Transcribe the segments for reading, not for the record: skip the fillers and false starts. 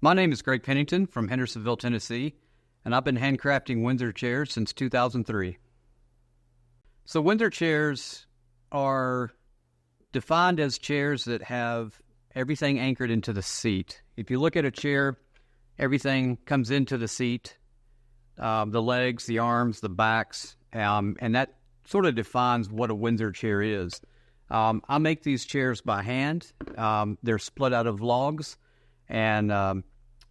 My name is Greg Pennington from Hendersonville, Tennessee, and I've been handcrafting Windsor chairs since 2003. So Windsor chairs are defined as chairs that have everything anchored into the seat. If you look at a chair, everything comes into the seat, the legs, the arms, the backs, and that sort of defines what a Windsor chair is. I make these chairs by hand. They're split out of logs, and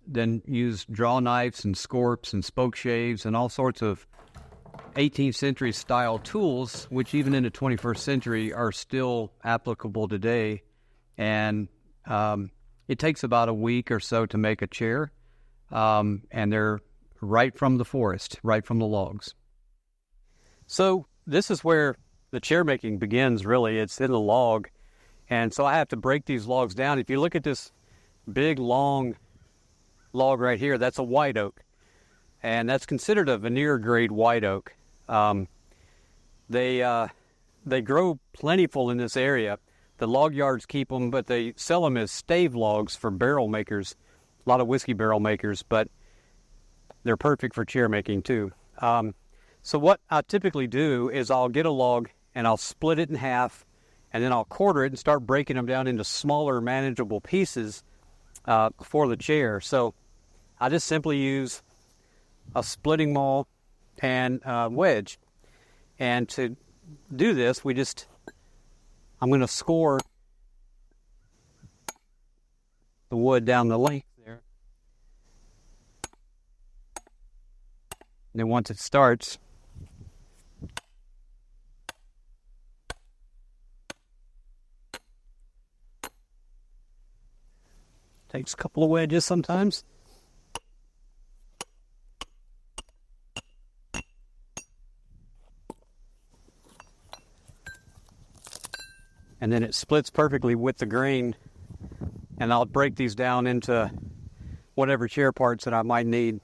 then use draw knives and scorps and spoke shaves and all sorts of 18th century style tools, which even in the 21st century are still applicable today. And it takes about a week or so to make a chair, and they're right from the forest, right from the logs. So this is where the chair making begins, really. It's in the log. And so I have to break these logs down. If you look at this big, long log right here, that's a white oak. And that's considered a veneer grade white oak. They grow plentiful in this area. The log yards keep them, but they sell them as stave logs for barrel makers, a lot of whiskey barrel makers, but they're perfect for chair making too. So what I typically do is I'll get a log and I'll split it in half, and then I'll quarter it and start breaking them down into smaller, manageable pieces for the chair. So I just simply use a splitting maul and a wedge. And to do this, I'm going to score the wood down the length there. And then once it starts, takes a couple of wedges sometimes. And then it splits perfectly with the grain, and I'll break these down into whatever chair parts that I might need.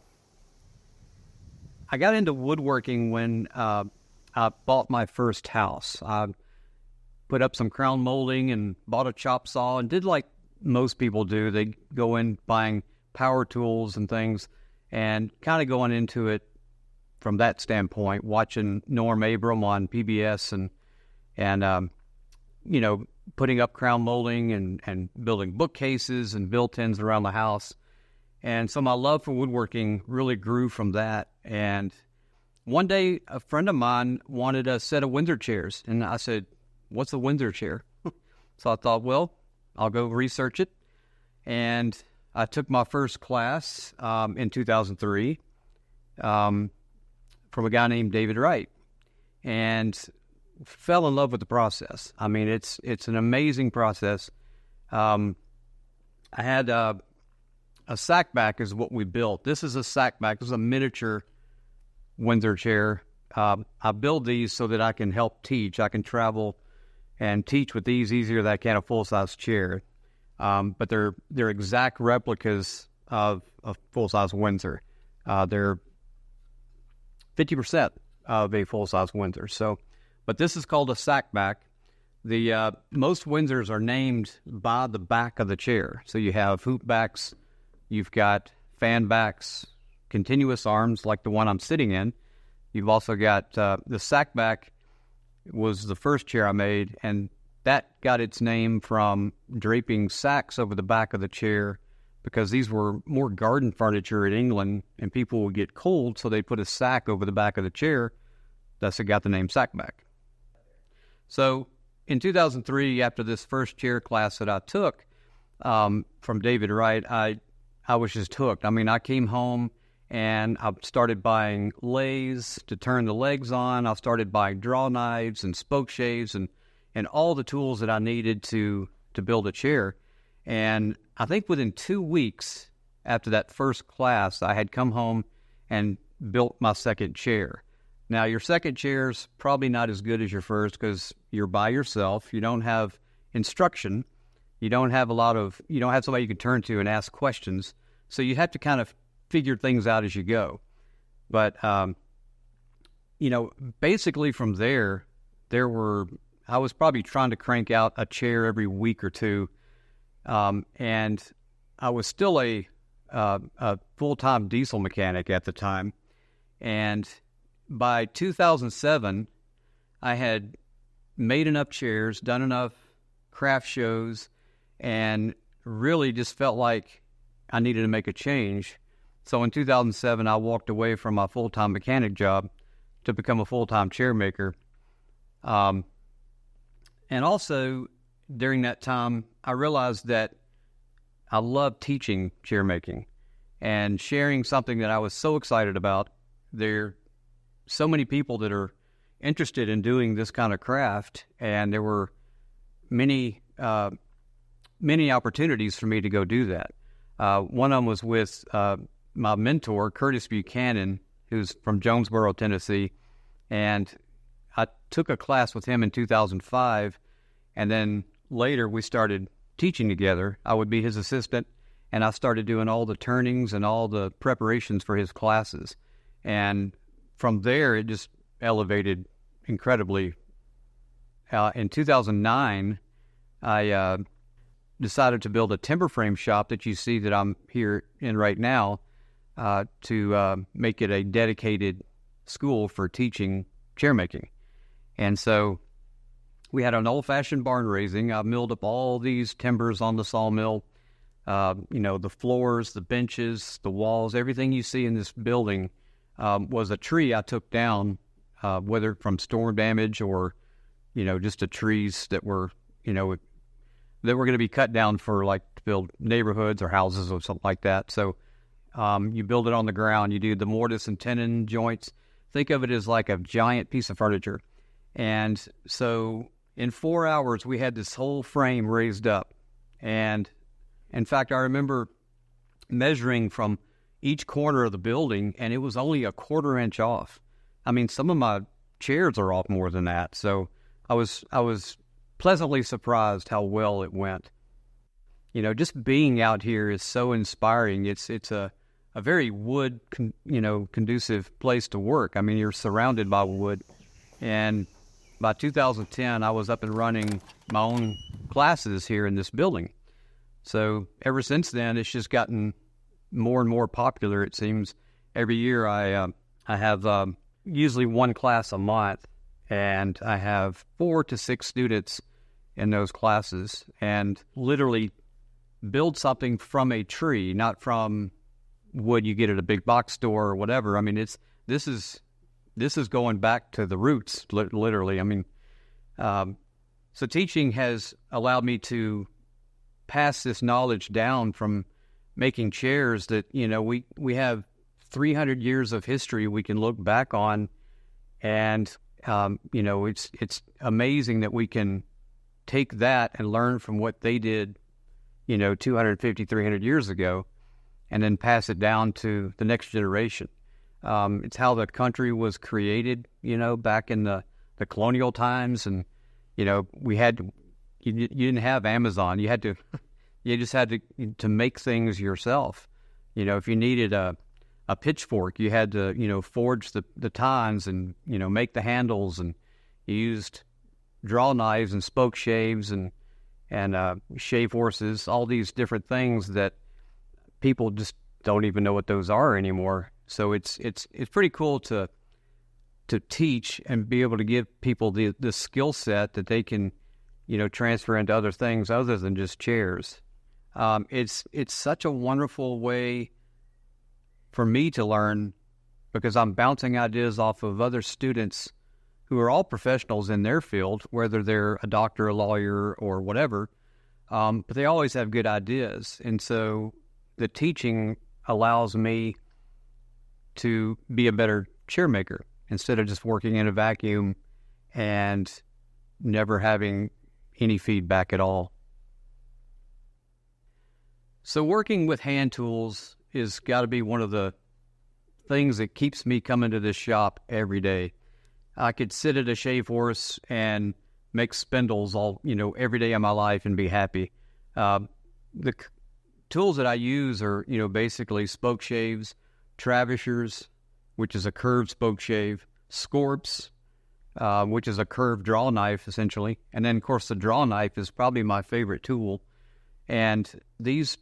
I got into woodworking when I bought my first house. I put up some crown molding and bought a chop saw and did like most people do. They go in buying power tools and things and kind of going into it from that standpoint, watching Norm Abram on PBS and putting up crown molding and building bookcases and built-ins around the house. And so my love for woodworking really grew from that. And one day, a friend of mine wanted a set of Windsor chairs. And I said, "What's a Windsor chair?" So I thought, well, I'll go research it. And I took my first class in 2003 from a guy named David Wright. And fell in love with the process. I mean, it's an amazing process. I had a sack back is what we built. This is a sack back. This is a miniature Windsor chair. I build these so that I can help teach. I can travel and teach with these easier than I can a full-size chair. But they're exact replicas of a full-size Windsor. They're 50% of a full-size Windsor. But this is called a sack back. The most Windsors are named by the back of the chair. So you have hoop backs, you've got fan backs, continuous arms like the one I'm sitting in. You've also got the sack back was the first chair I made, and that got its name from draping sacks over the back of the chair because these were more garden furniture in England, and people would get cold, so they put a sack over the back of the chair. Thus it got the name sack back. So in 2003, after this first chair class that I took from David Wright, I was just hooked. I mean, I came home and I started buying lathes to turn the legs on. I started buying draw knives and spoke shaves and all the tools that I needed to build a chair. And I think within 2 weeks after that first class, I had come home and built my second chair. Now, your second chair's probably not as good as your first because you're by yourself. You don't have instruction. You don't have somebody you can turn to and ask questions. So you have to kind of figure things out as you go. But, basically from there I was probably trying to crank out a chair every week or two. And I was still a a full-time diesel mechanic at the time. And by 2007, I had made enough chairs, done enough craft shows, and really just felt like I needed to make a change. So in 2007, I walked away from my full-time mechanic job to become a full-time chairmaker. And also, during that time, I realized that I love teaching chairmaking and sharing something that I was so excited about. There are so many people that are interested in doing this kind of craft, and there were many opportunities for me to go do that. One of them was with my mentor, Curtis Buchanan, who's from Jonesboro, Tennessee, and I took a class with him in 2005, and then later we started teaching together. I would be his assistant, and I started doing all the turnings and all the preparations for his classes. And from there, it just elevated incredibly. In 2009, I decided to build a timber frame shop that you see that I'm here in right now, to make it a dedicated school for teaching chairmaking. And so we had an old-fashioned barn raising. I milled up all these timbers on the sawmill, the floors, the benches, the walls, everything you see in this building was a tree I took down, whether from storm damage or, just the trees that were, that were going to be cut down for like to build neighborhoods or houses or something like that. So you build it on the ground. You do the mortise and tenon joints. Think of it as like a giant piece of furniture. And so in 4 hours, we had this whole frame raised up. And in fact, I remember measuring from each corner of the building, and it was only a 1/4 inch off. I mean, some of my chairs are off more than that. So I was pleasantly surprised how well it went. Just being out here is so inspiring. It's a very wood, conducive place to work. I mean, you're surrounded by wood. And by 2010, I was up and running my own classes here in this building. So ever since then, it's just gotten more and more popular. It seems every year I have usually one class a month, and I have 4 to 6 students in those classes, and literally build something from a tree, not from wood you get at a big box store or whatever. I mean, this is going back to the roots, literally. I mean, so teaching has allowed me to pass this knowledge down from making chairs that, we have 300 years of history we can look back on. And, it's amazing that we can take that and learn from what they did, 250, 300 years ago, and then pass it down to the next generation. It's how the country was created, back in the colonial times. And, you didn't have Amazon. You just had to make things yourself. If you needed a pitchfork, you had to, forge the tines and, make the handles, and you used draw knives and spoke shaves and shave horses, all these different things that people just don't even know what those are anymore. So it's pretty cool to teach and be able to give people the skill set that they can, transfer into other things other than just chairs. It's such a wonderful way for me to learn, because I'm bouncing ideas off of other students who are all professionals in their field, whether they're a doctor, a lawyer, or whatever, but they always have good ideas. And so the teaching allows me to be a better chairmaker instead of just working in a vacuum and never having any feedback at all. So working with hand tools is got to be one of the things that keeps me coming to this shop every day. I could sit at a shave horse and make spindles all, every day of my life and be happy. The tools that I use are, basically spoke shaves, travishers, which is a curved spoke shave, scorps, which is a curved draw knife, essentially. And then, of course, the draw knife is probably my favorite tool. And these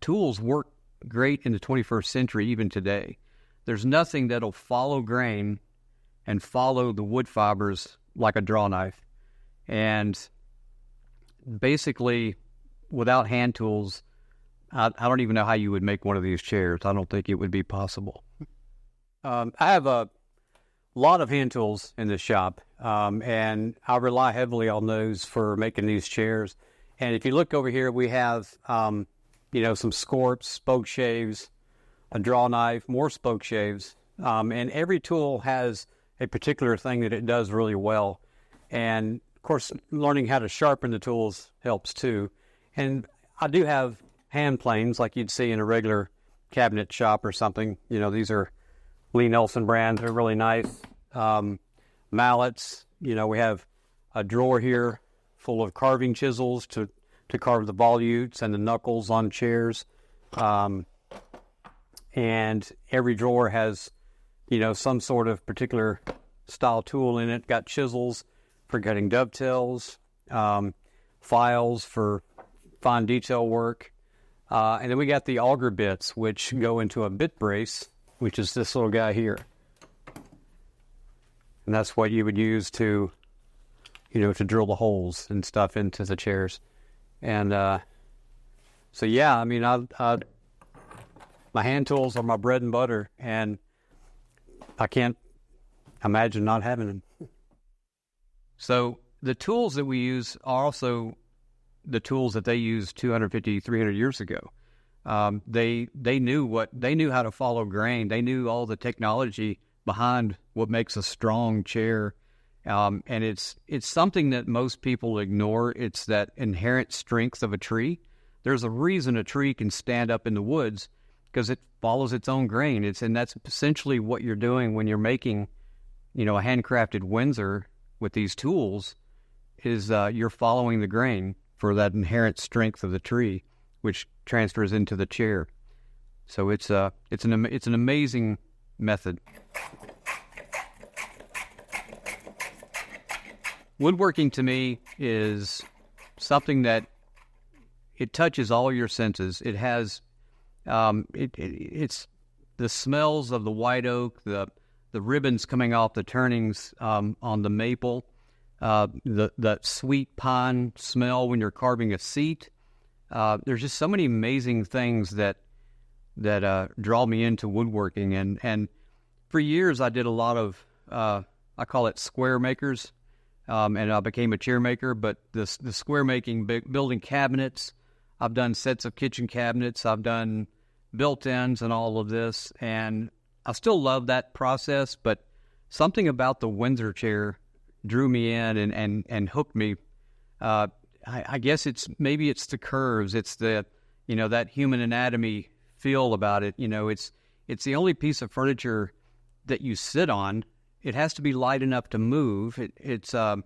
tools work great in the 21st century, even today. There's nothing that'll follow grain and follow the wood fibers like a draw knife. And basically, without hand tools, I don't even know how you would make one of these chairs. I don't think it would be possible. I have a lot of hand tools in this shop, and I rely heavily on those for making these chairs. And if you look over here, we have, some scorps, spoke shaves, a draw knife, more spoke shaves, and every tool has a particular thing that it does really well. And of course, learning how to sharpen the tools helps too. And I do have hand planes like you'd see in a regular cabinet shop or something. These are Lee Nelson brand. They're really nice. Mallets. We have a drawer here full of carving chisels to carve the volutes and the knuckles on chairs. And every drawer has, some sort of particular style tool in it. Got chisels for cutting dovetails, files for fine detail work. And then we got the auger bits, which go into a bit brace, which is this little guy here. And that's what you would use to drill the holes and stuff into the chairs. And my hand tools are my bread and butter, and I can't imagine not having them. So the tools that we use are also the tools that they used 250, 300 years ago. They knew how to follow grain. They knew all the technology behind what makes a strong chair. And it's something that most people ignore. It's that inherent strength of a tree. There's a reason a tree can stand up in the woods, because it follows its own grain. And that's essentially what you're doing when you're making, a handcrafted Windsor with these tools, is you're following the grain for that inherent strength of the tree, which transfers into the chair. So it's an amazing method. Woodworking to me is something that it touches all your senses. It has it's the smells of the white oak, the ribbons coming off the turnings on the maple, the sweet pine smell when you're carving a seat. There's just so many amazing things that draw me into woodworking. And for years I did a lot of I call it square makers, and I became a chair maker. But the square making, building cabinets, I've done sets of kitchen cabinets, I've done built-ins and all of this, and I still love that process. But something about the Windsor chair drew me in and hooked me. I guess it's the curves, it's the that human anatomy feel about it. It's the only piece of furniture that you sit on. It has to be light enough to move. It's an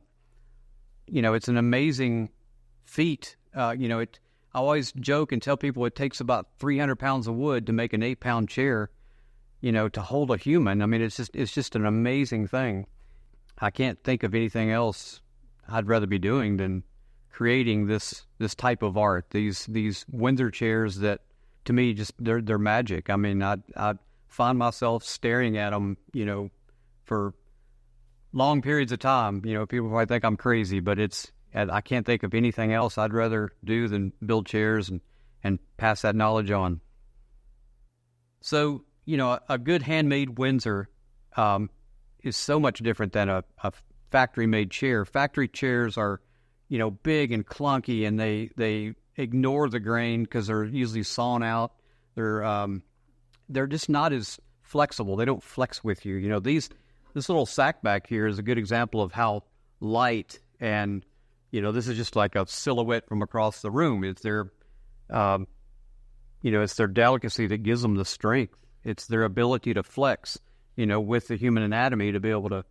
amazing feat. I always joke and tell people it takes about 300 pounds of wood to make an 8-pound chair, to hold a human. I mean, it's just an amazing thing. I can't think of anything else I'd rather be doing than creating this type of art. These Windsor chairs that, to me, just they're magic. I mean, I find myself staring at them, for long periods of time. People might think I'm crazy, but I can't think of anything else I'd rather do than build chairs and pass that knowledge on. So, a good handmade Windsor is so much different than a factory-made chair. Factory chairs are, big and clunky, and they ignore the grain because they're usually sawn out. They're just not as flexible. They don't flex with you. This little sack back here is a good example of how light, and this is just like a silhouette from across the room. It's their delicacy that gives them the strength. It's their ability to flex, with the human anatomy to be able to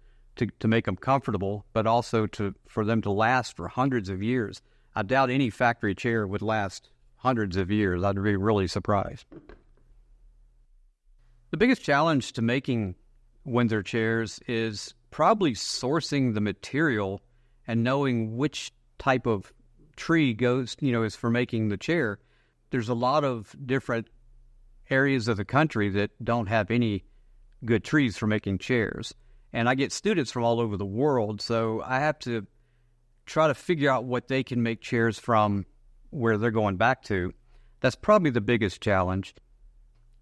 make them comfortable, but also for them to last for hundreds of years. I doubt any factory chair would last hundreds of years. I'd be really surprised. The biggest challenge to making Windsor chairs is probably sourcing the material and knowing which type of tree is for making the chair. There's a lot of different areas of the country that don't have any good trees for making chairs. And I get students from all over the world, so I have to try to figure out what they can make chairs from where they're going back to. That's probably the biggest challenge.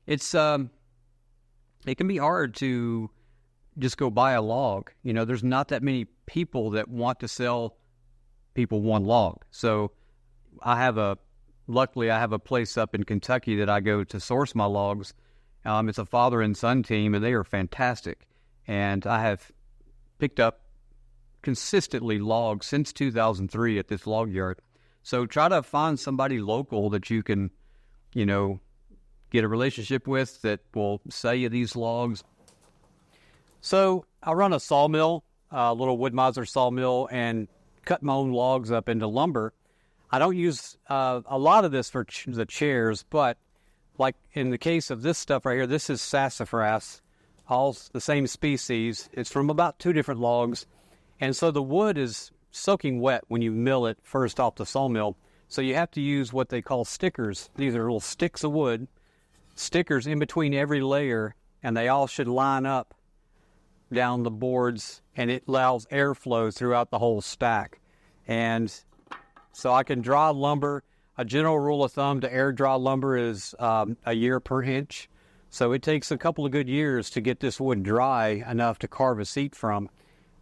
It's it can be hard to just go buy a log. You know, there's not that many people that want to sell people one log. So luckily I have a place up in Kentucky that I go to source my logs. It's a father and son team, and they are fantastic. And I have picked up consistently logs since 2003 at this log yard. So try to find somebody local that you can, you know, get a relationship with that will sell you these logs. So I run a sawmill, a little Wood-Mizer sawmill, and cut my own logs up into lumber. I don't use a lot of this for the chairs, but like in the case of this stuff right here, this is sassafras, all the same species. It's from about 2 different logs. And so the wood is soaking wet when you mill it first off the sawmill. So you have to use what they call stickers. These are little sticks of wood, stickers in between every layer, and they all should line up down the boards, and it allows airflow throughout the whole stack. And so I can dry lumber. A general rule of thumb to air dry lumber is a year per inch. So it takes a couple of good years to get this wood dry enough to carve a seat from.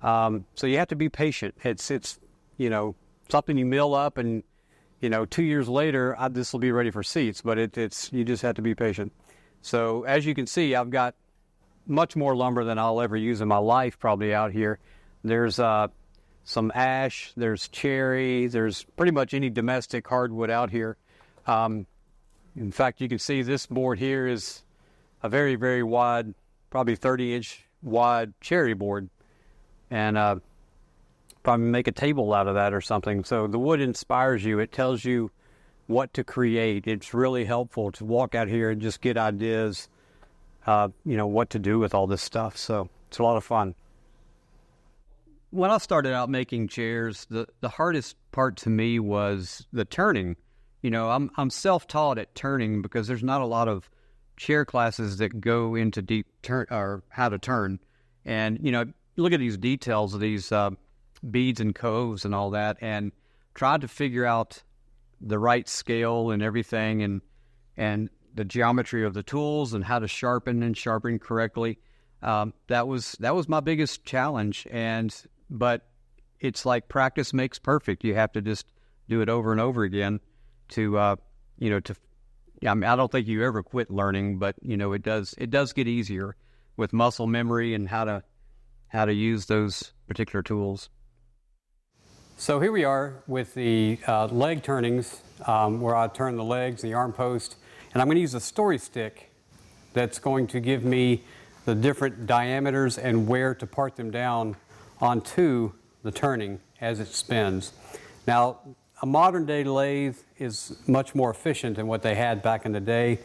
So you have to be patient. It's you know, something you mill up, and you know, 2 years later this will be ready for seats. But it's you just have to be patient. So as you can see, I've got much more lumber than I'll ever use in my life probably out here. There's some ash, there's cherry, there's pretty much any domestic hardwood out here. In fact, you can see this board here is a very, very wide, probably 30-inch wide cherry board. And probably make a table out of that or something. So the wood inspires you. It tells you what to create. It's really helpful to walk out here and just get ideas, you know, what to do with all this stuff. So it's a lot of fun. When I started out making chairs, the hardest part to me was the turning. You know, I'm self-taught at turning because there's not a lot of chair classes that go into deep turn or how to turn. And, you know, look at these details of these beads and coves and all that, and tried to figure out the right scale and everything, and the geometry of the tools and how to sharpen correctly. That was my biggest challenge. But it's like practice makes perfect. You have to just do it over and over again to, you know, I mean, I don't think you ever quit learning, but, you know, it does get easier with muscle memory and how to use those particular tools. So here we are with the leg turnings, where I turn the legs, the arm post, and I'm going to use a story stick that's going to give me the different diameters and where to part them down onto the turning as it spins. Now, a modern day lathe is much more efficient than what they had back in the day.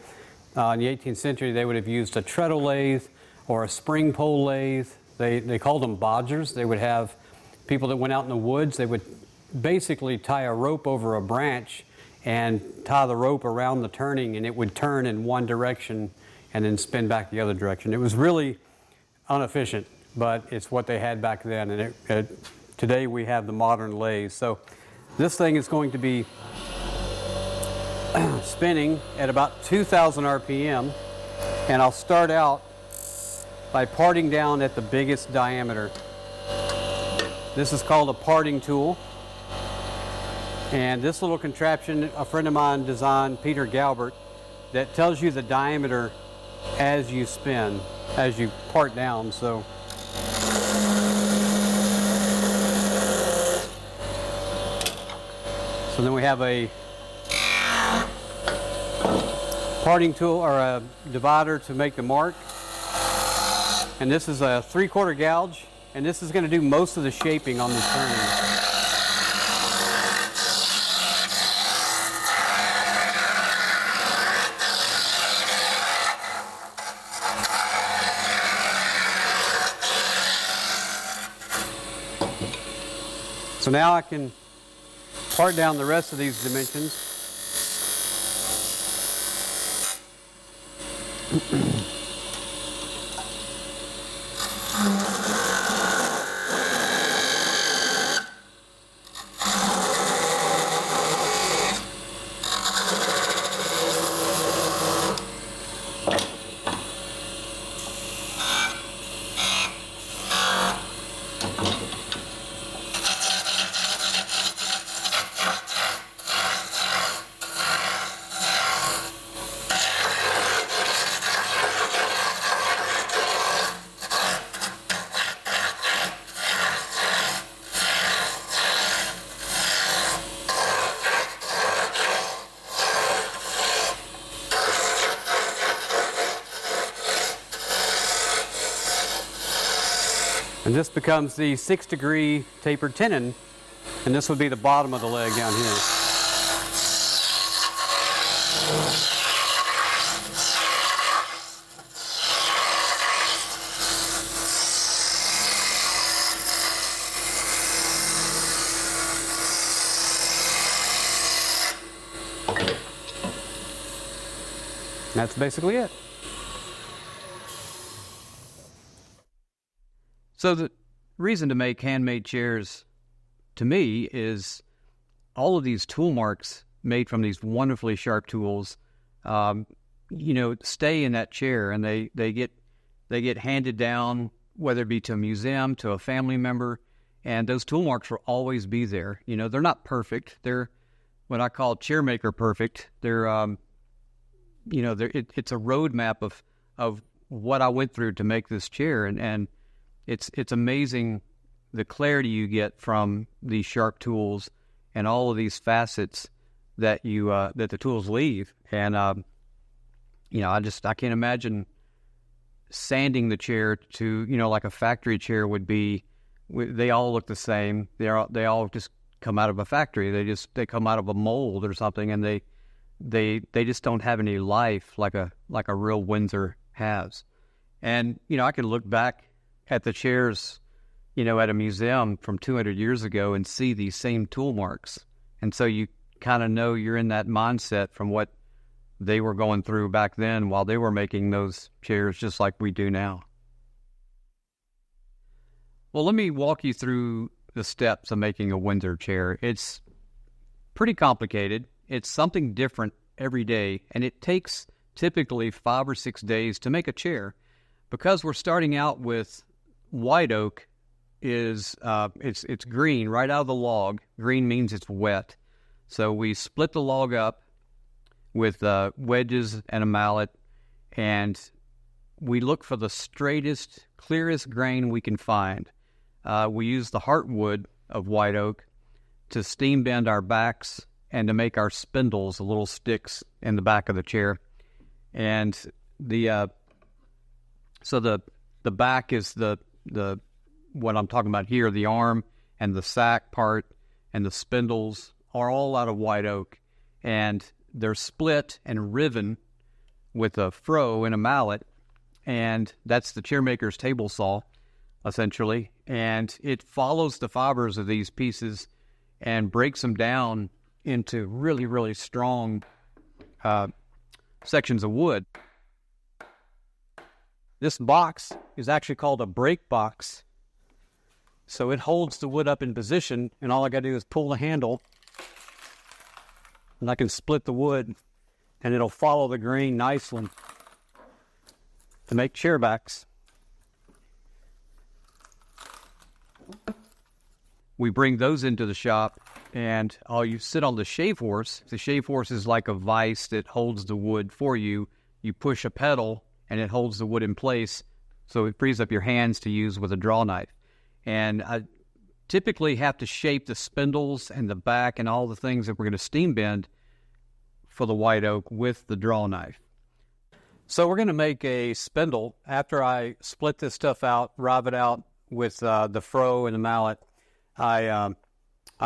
In the 18th century, they would have used a treadle lathe or a spring pole lathe. They called them bodgers. They would have people that went out in the woods. They would basically tie a rope over a branch and tie the rope around the turning, and it would turn in one direction and then spin back the other direction. It was really inefficient, but it's what they had back then. And today we have the modern lathe. So this thing is going to be spinning at about 2,000 RPM, and I'll start out by parting down at the biggest diameter. This is called a parting tool. And this little contraption, a friend of mine designed, Peter Galbert, that tells you the diameter as you spin, as you part down. So then we have a parting tool or a divider to make the mark. And this is a 3/4 gouge, and this is going to do most of the shaping on this turning. So now I can part down the rest of these dimensions. And this becomes the 6-degree tapered tenon, and this would be the bottom of the leg down here. That's basically it. So the reason to make handmade chairs, to me, is all of these tool marks made from these wonderfully sharp tools, stay in that chair, and they get handed down, whether it be to a museum, to a family member, and those tool marks will always be there. They're not perfect. They're what I call chairmaker perfect. They're it's a roadmap of what I went through to make this chair, and it's amazing the clarity you get from these sharp tools and all of these facets that that the tools leave. And I can't imagine sanding the chair to like a factory chair would be. They all look the same. They all just come out of a factory. They come out of a mold or something, and they just don't have any life like a real Windsor has. And I can look back at the chairs, at a museum from 200 years ago and see these same tool marks. And so you kind of know you're in that mindset from what they were going through back then while they were making those chairs just like we do now. Well, let me walk you through the steps of making a Windsor chair. It's pretty complicated. It's something different every day, and it takes typically 5 or 6 days to make a chair. Because we're starting out with white oak, it's green right out of the log. Green means it's wet. So we split the log up with wedges and a mallet, and we look for the straightest, clearest grain we can find. We use the heartwood of white oak to steam bend our backs and to make our spindles, the little sticks in the back of the chair. And the back is the what I'm talking about here, the arm and the sack part and the spindles are all out of white oak, and they're split and riven with a froe and a mallet, and that's the chairmaker's table saw, essentially, and it follows the fibers of these pieces and breaks them down into really, really strong sections of wood. This box is actually called a break box. So it holds the wood up in position, and all I got to do is pull the handle, and I can split the wood, and it'll follow the grain nicely to make chair backs. We bring those into the shop, and you sit on the shave horse. The shave horse is like a vise that holds the wood for you. You push a pedal, and it holds the wood in place, so it frees up your hands to use with a draw knife. And I typically have to shape the spindles and the back and all the things that we're going to steam bend for the white oak with the draw knife. So we're going to make a spindle. After I split this stuff out, rive it out with the froe and the mallet, I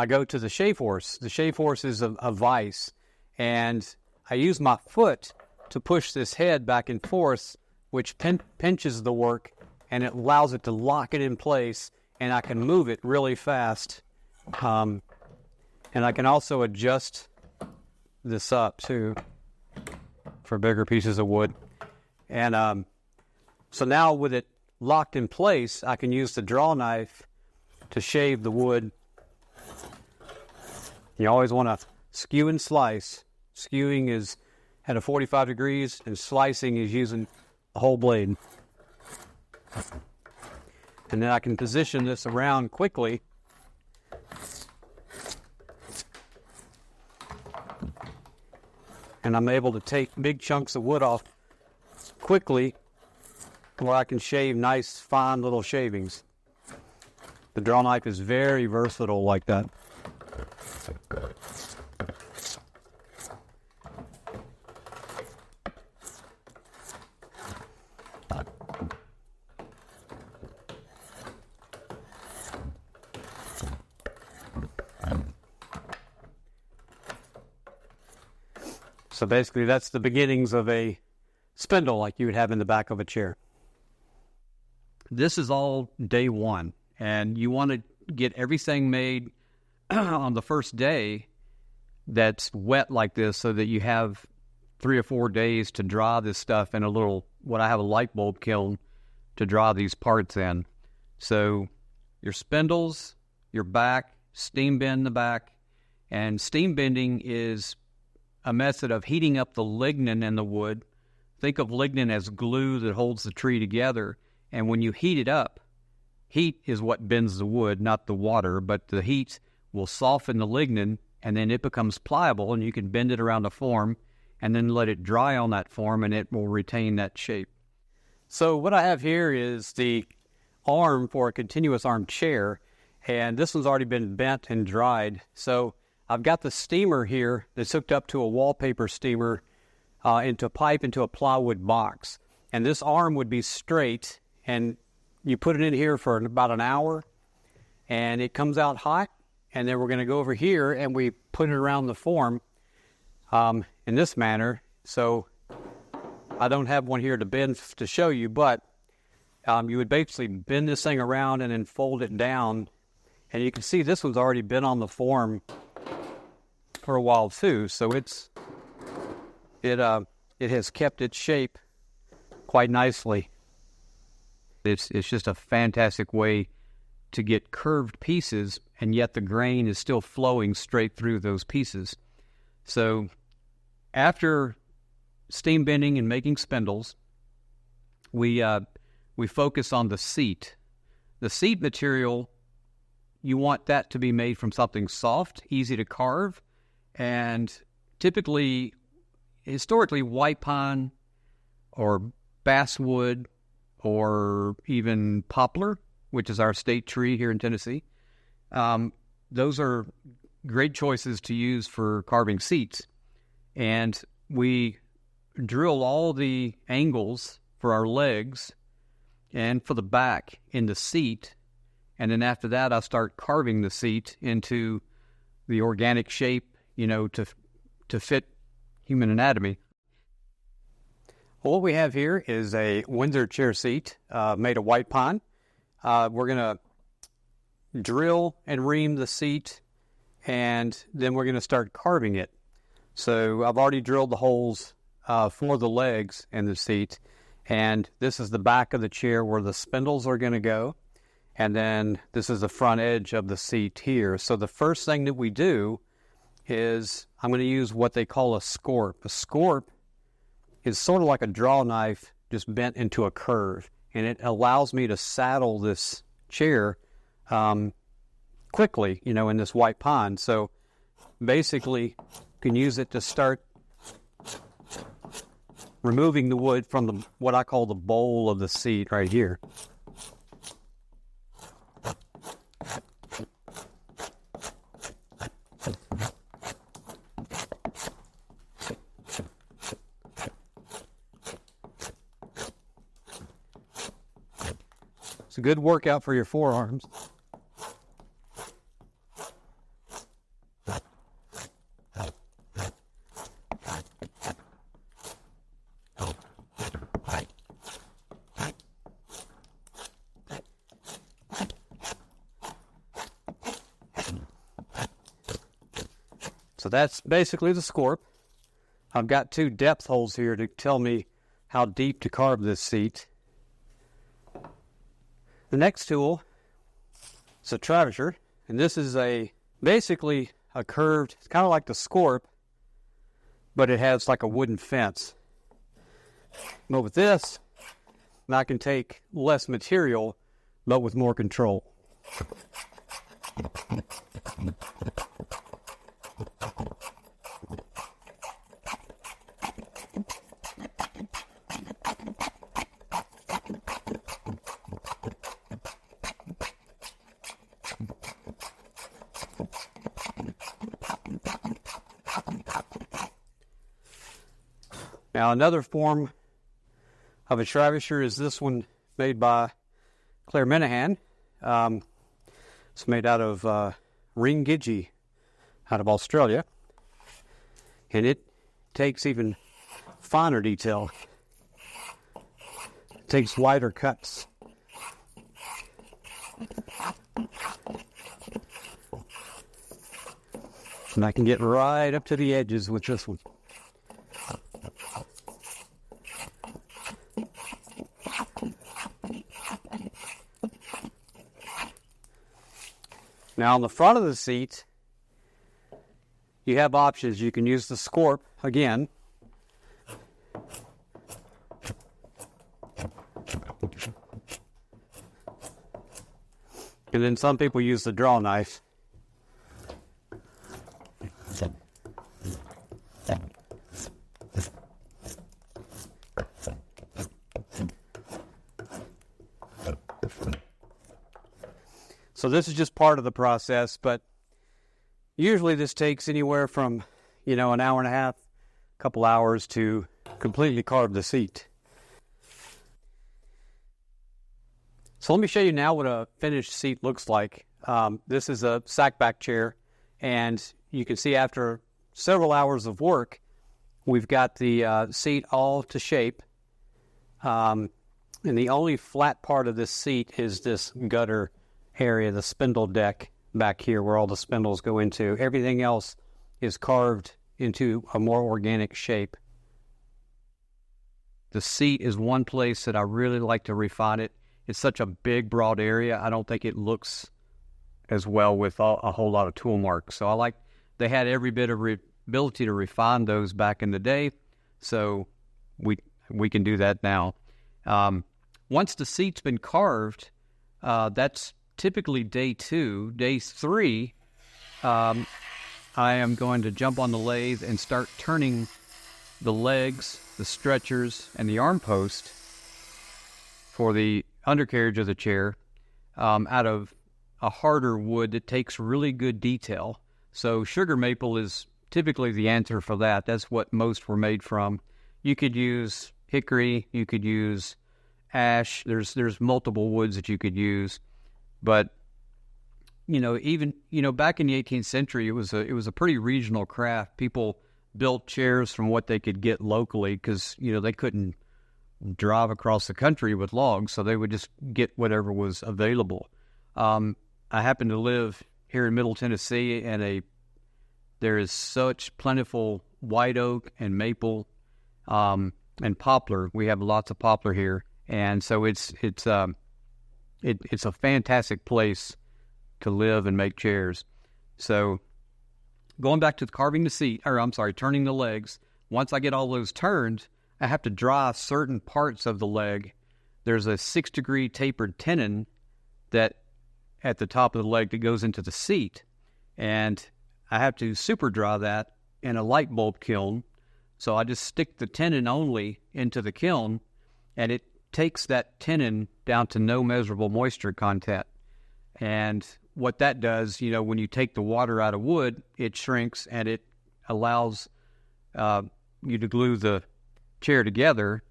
go to the shave horse. The shave horse is a vise, and I use my foot to push this head back and forth, which pinches the work, and it allows it to lock it in place, and I can move it really fast. And I can also adjust this up, too, for bigger pieces of wood. And so now with it locked in place, I can use the draw knife to shave the wood. You always want to skew and slice. Skewing is at a 45 degrees, and slicing is using the whole blade. And then I can position this around quickly. And I'm able to take big chunks of wood off quickly, where I can shave nice, fine little shavings. The draw knife is very versatile like that. So basically that's the beginnings of a spindle like you would have in the back of a chair. This is all day one, and you want to get everything made on the first day that's wet like this so that you have 3 or 4 days to dry this stuff in a little, what I have a light bulb kiln to dry these parts in. So your spindles, your back, steam bend the back, and steam bending is a method of heating up the lignin in the wood. Think of lignin as glue that holds the tree together. And when you heat it up, heat is what bends the wood, not the water, but the heat will soften the lignin, and then it becomes pliable, and you can bend it around a form and then let it dry on that form, and it will retain that shape. So what I have here is the arm for a continuous arm chair, and this one's already been bent and dried. So I've got the steamer here that's hooked up to a wallpaper steamer into a pipe into a plywood box. And this arm would be straight, and you put it in here for about an hour, and it comes out hot. And then we're going to go over here, and we put it around the form in this manner. So I don't have one here to bend to show you, but you would basically bend this thing around and then fold it down. And you can see this one's already been on the form for a while too, so it has kept its shape quite nicely. It's just a fantastic way to get curved pieces, and yet the grain is still flowing straight through those pieces. So after steam bending and making spindles, we focus on the seat. The seat material, you want that to be made from something soft, easy to carve, and typically, historically, white pine or basswood or even poplar, which is our state tree here in Tennessee. Those are great choices to use for carving seats. And we drill all the angles for our legs and for the back in the seat. And then after that, I start carving the seat into the organic shape, to fit human anatomy. Well, what we have here is a Windsor chair seat made of white pine. We're going to drill and ream the seat, and then we're going to start carving it. So I've already drilled the holes for the legs in the seat, and this is the back of the chair where the spindles are going to go, and then this is the front edge of the seat here. So the first thing that we do is I'm going to use what they call a scorp. A scorp is sort of like a draw knife just bent into a curve, and it allows me to saddle this chair quickly, in this white pine. So basically, you can use it to start removing the wood from what I call the bowl of the seat right here. It's a good workout for your forearms. So that's basically the scorp. I've got 2 depth holes here to tell me how deep to carve this seat. The next tool is a travisher, and this is basically a curved, it's kind of like the scorp, but it has like a wooden fence. But with this, I can take less material, but with more control. Now, another form of a travisher is this one made by Clare It's made out of ringigi out of Australia, and it takes even finer detail. It takes wider cuts. And I can get right up to the edges with this one. Now, on the front of the seat, you have options. You can use the scorp again. And then some people use the draw knife. So this is just part of the process, but usually this takes anywhere from, an hour and a half, a couple hours to completely carve the seat. So let me show you now what a finished seat looks like. This is a sackback chair, and you can see after several hours of work, we've got the seat all to shape. And the only flat part of this seat is this gutter area, the spindle deck back here where all the spindles go into. Everything else is carved into a more organic shape. The seat is one place that I really like to refine it. It's such a big, broad area. I don't think it looks as well with a whole lot of tool marks. So they had every bit of ability to refine those back in the day. So we can do that now. Once the seat's been carved, that's typically day 2. Day 3, I am going to jump on the lathe and start turning the legs, the stretchers, and the arm post for the undercarriage of the chair out of a harder wood that takes really good detail. So sugar maple is typically the answer for that. That's what most were made from. You could use hickory, you could use ash. There's multiple woods that you could use. But, even, back in the 18th century, it was a pretty regional craft. People built chairs from what they could get locally because, they couldn't drive across the country with logs, so they would just get whatever was available. I happen to live here in Middle Tennessee, and there is such plentiful white oak and maple and poplar. We have lots of poplar here, and so it's a fantastic place to live and make chairs. So going back to turning the legs, once I get all those turned, I have to draw certain parts of the leg. There's a 6-degree tapered tenon that at the top of the leg that goes into the seat, and I have to super draw that in a light bulb kiln. So I just stick the tenon only into the kiln, and it takes that tenon down to no measurable moisture content. And what that does, when you take the water out of wood, it shrinks and it allows you to glue the chair together,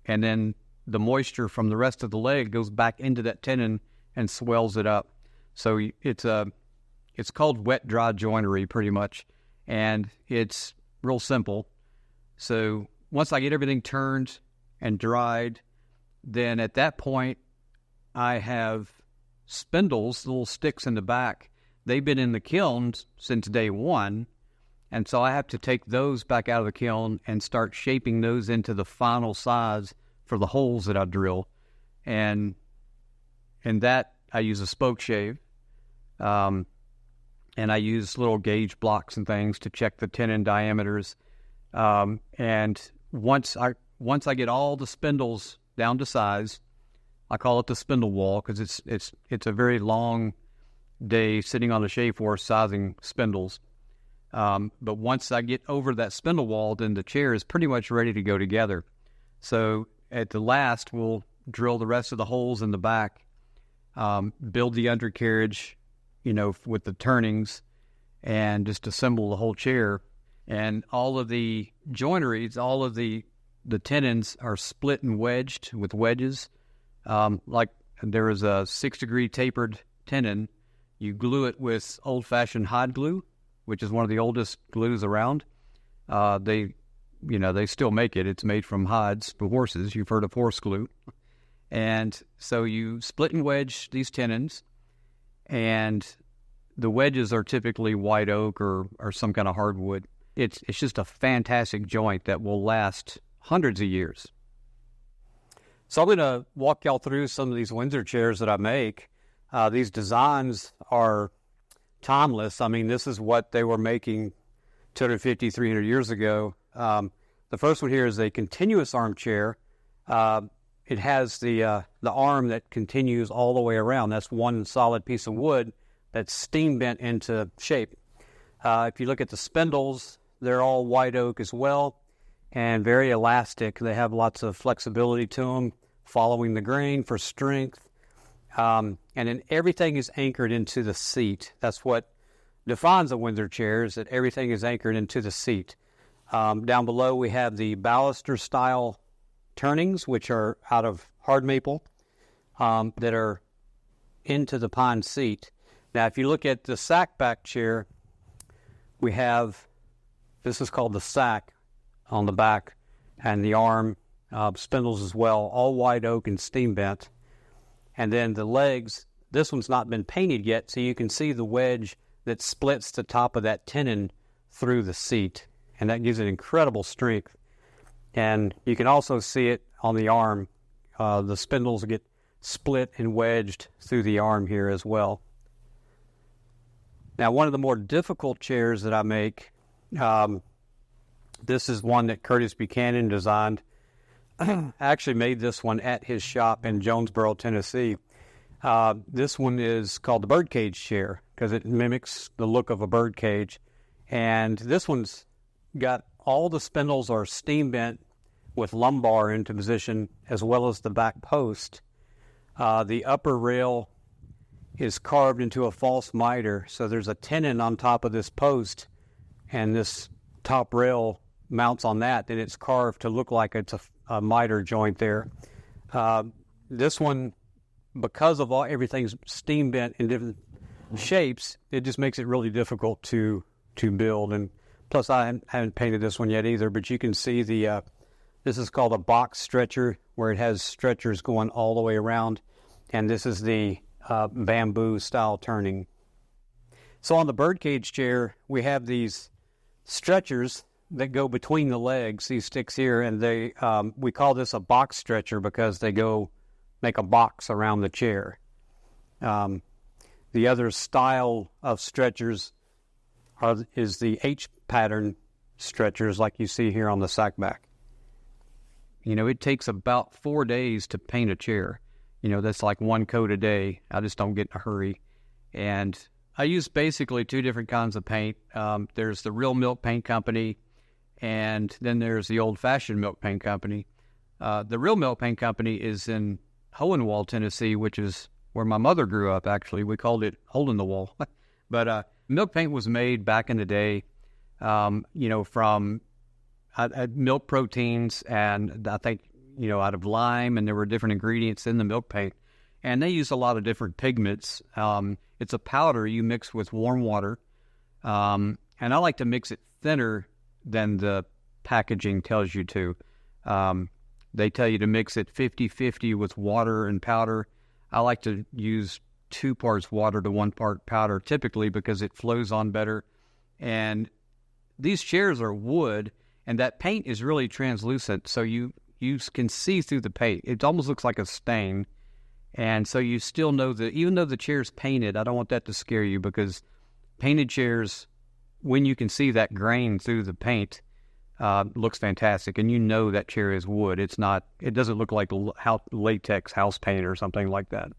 and then the moisture from the rest of the leg goes back into that tenon and swells it up. So it's called wet dry joinery pretty much, and it's real simple. So once I get everything turned and dried, then at that point, I have spindles, little sticks in the back. They've been in the kiln since day 1, And so I have to take those back out of the kiln and start shaping those into the final size for the holes that I drill. And that I use a spoke shave. And I use little gauge blocks and things to check the tenon diameters. And once I get all the spindles down to size, I call it the spindle wall because it's a very long day sitting on the shave force sizing spindles. But once I get over that spindle wall, then the chair is pretty much ready to go together. So at the last, we'll drill the rest of the holes in the back, build the undercarriage, with the turnings, and just assemble the whole chair. And all of the joineries, all of the tenons are split and wedged with wedges. Like there is a 6-degree tapered tenon. You glue it with old-fashioned hide glue, which is one of the oldest glues around. They still make it. It's made from hides for horses. You've heard of horse glue. And so you split and wedge these tenons, and the wedges are typically white oak or some kind of hardwood. It's just a fantastic joint that will last hundreds of years. So I'm going to walk y'all through some of these Windsor chairs that I make. These designs are timeless. I mean, this is what they were making 250, 300 years ago. The first one here is a continuous armchair. It has the arm that continues all the way around. That's one solid piece of wood that's steam bent into shape. If you look at the spindles, they're all white oak as well and very elastic. They have lots of flexibility to them, following the grain for strength. And then everything is anchored into the seat. That's what defines a Windsor chair, is that everything is anchored into the seat. Down below we have the baluster style turnings, which are out of hard maple, that are into the pine seat. Now, if you look at the sack back chair, we have, this is called the sack on the back, and the arm, spindles as well, all white oak and steam bent. And then the legs, this one's not been painted yet, so you can see the wedge that splits the top of that tenon through the seat, and that gives it incredible strength. And you can also see it on the arm. The spindles get split and wedged through the arm here as well. Now, one of the more difficult chairs that I make, this is one that Curtis Buchanan designed. I actually made this one at his shop in Jonesboro, Tennessee. This one is called the birdcage chair because it mimics the look of a birdcage. And this one's got all the spindles are steam bent with lumbar into position as well as the back post. The upper rail is carved into a false miter, so there's a tenon on top of this post, and this top rail mounts on that, and it's carved to look like it's a miter joint there. This one, because of everything's steam bent in different shapes, it just makes it really difficult to build. And plus, I haven't painted this one yet either, but you can see this is called a box stretcher, where it has stretchers going all the way around, and this is the bamboo style turning. So on the birdcage chair, we have these stretchers that go between the legs, these sticks here, and they we call this a box stretcher because they go make a box around the chair. The other style of stretchers is the H pattern stretchers like you see here on the sack back. It takes about 4 days to paint a chair. That's like one coat a day. I just don't get in a hurry. And I use basically 2 different kinds of paint. There's the Real Milk Paint Company, and then there's the old-fashioned Milk Paint Company. The Real Milk Paint Company is in Hohenwald, Tennessee, which is where my mother grew up, actually. We called it Hole in the Wall. But milk paint was made back in the day, from milk proteins, and I think, out of lime, and there were different ingredients in the milk paint. And they use a lot of different pigments. It's a powder you mix with warm water. And I like to mix it thinner than the packaging tells you to. They tell you to mix it 50-50 with water and powder. I like to use 2 parts water to 1 part powder typically because it flows on better. And these chairs are wood, and that paint is really translucent, so you can see through the paint. It almost looks like a stain, and so you still know that even though the chair's painted, I don't want that to scare you, because painted chairs, when you can see that grain through the paint, looks fantastic, and you know that chair is wood. It doesn't look like latex house paint or something like that.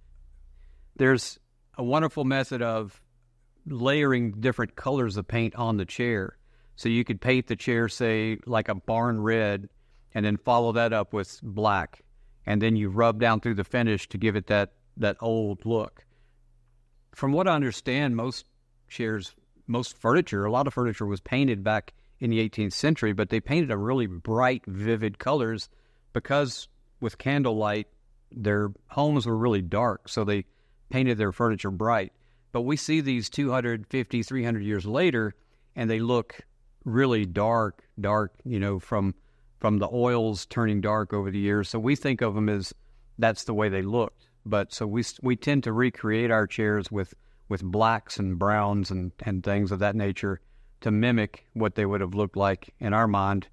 There's a wonderful method of layering different colors of paint on the chair. So you could paint the chair, say, like a barn red, and then follow that up with black, and then you rub down through the finish to give it that old look. From what I understand, most furniture, a lot of furniture was painted back in the 18th century, but they painted a really bright, vivid colors because with candlelight, their homes were really dark, so they painted their furniture bright. But we see these 250, 300 years later, and they look really dark, from the oils turning dark over the years. So we think of them as that's the way they looked. But so we tend to recreate our chairs with blacks and browns and things of that nature to mimic what they would have looked like in our mind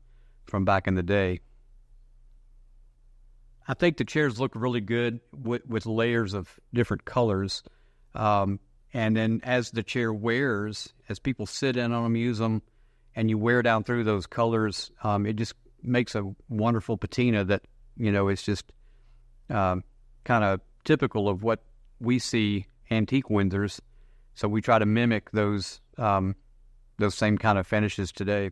from back in the day. I think the chairs look really good with layers of different colors. And then as the chair wears, as people sit in on them, use them, and you wear down through those colors, it just makes a wonderful patina that, it's just kind of typical of what we see antique Windsors. So we try to mimic those same kind of finishes today.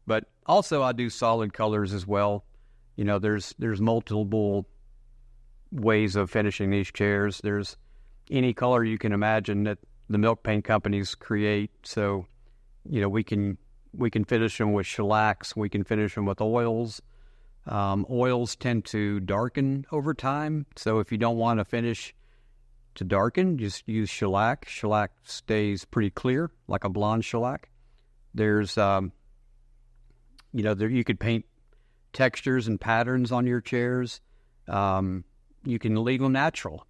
But also I do solid colors as well. There's multiple ways of finishing these chairs. There's any color you can imagine that the milk paint companies create. So, we can finish them with shellacs. We can finish them with oils. Oils tend to darken over time. So if you don't want to finish to darken, just use shellac. Shellac stays pretty clear, like a blonde shellac. There's, you could paint textures and patterns on your chairs. You can leave them natural.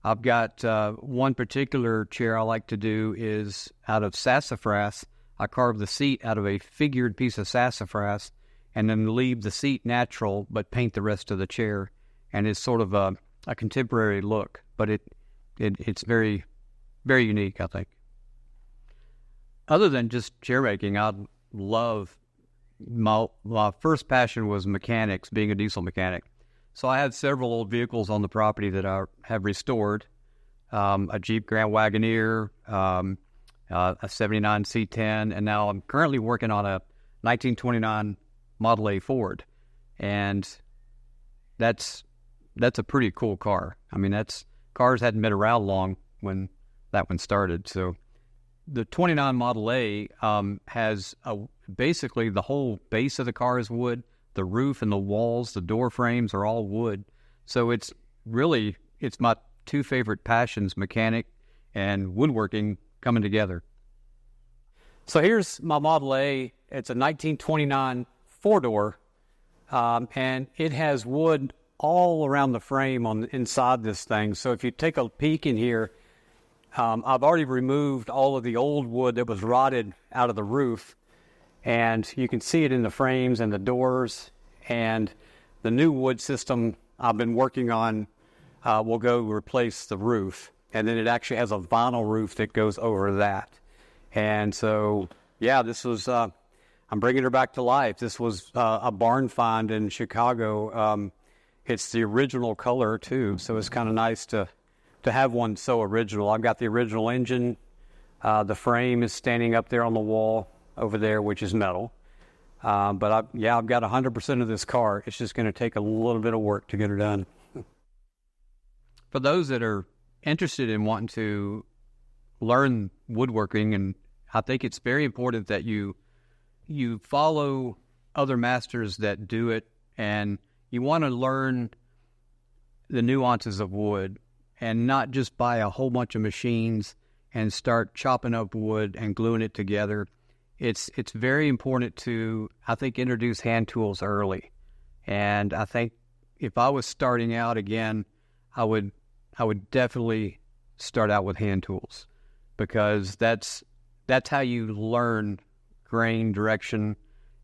I've got one particular chair I like to do is out of sassafras. I carve the seat out of a figured piece of sassafras and then leave the seat natural, but paint the rest of the chair. And it's sort of a contemporary look, but it's very, very unique, I think. Other than just chair making, I love my first passion was mechanics, being a diesel mechanic. So I had several old vehicles on the property that I have restored. A Jeep Grand Wagoneer, a 79 C10, and now I'm currently working on a 1929 Model A Ford. And that's a pretty cool car. I mean, cars hadn't been around long when that one started. So the 29 Model A has basically the whole base of the car is wood. The roof and the walls, the door frames are all wood. So it's my two favorite passions, mechanic and woodworking, coming together. So here's my Model A. It's a 1929 four-door, and it has wood all around the frame inside this thing. So if you take a peek in here, I've already removed all of the old wood that was rotted out of the roof, and you can see it in the frames and the doors. And the new wood system I've been working on will go replace the roof, and then it actually has a vinyl roof that goes over that. And so, yeah, this was I'm bringing her back to life. This was a barn find in Chicago. It's the original color too, so it's kind of nice to have one so original. I've got the original engine. The frame is standing up there on the wall over there, which is metal. But I've got 100% of this car. It's just going to take a little bit of work to get her done. For those that are interested in wanting to learn woodworking, and I think it's very important that you follow other masters that do it, and you want to learn the nuances of wood and not just buy a whole bunch of machines and start chopping up wood and gluing it together. It's very important to, I think, introduce hand tools early. And I think if I was starting out again, I would definitely start out with hand tools, because that's how you learn grain, direction,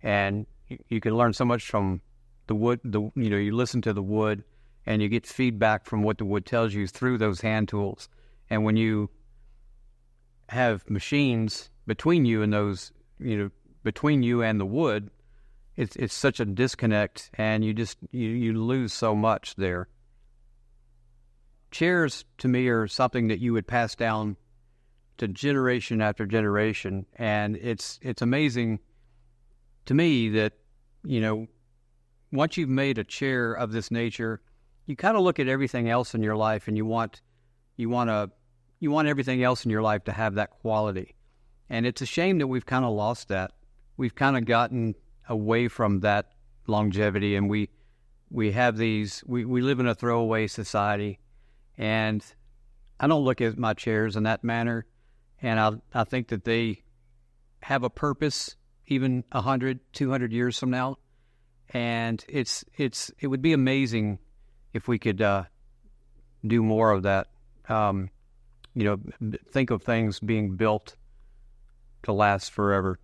and you can learn so much from the wood. You listen to the wood, and you get feedback from what the wood tells you through those hand tools. And when you have machines between you and those, between you and the wood, it's such a disconnect, and you lose so much there. Chairs, to me, are something that you would pass down to generation after generation, and it's amazing to me that, once you've made a chair of this nature, you kind of look at everything else in your life, and you want everything else in your life to have that quality. And it's a shame that we've kind of lost that. We've kind of gotten away from that longevity, and we have these, we live in a throwaway society, and I don't look at my chairs in that manner, and I think that they have a purpose even 100, 200 years from now, and it would be amazing if we could do more of that. Think of things being built to last forever.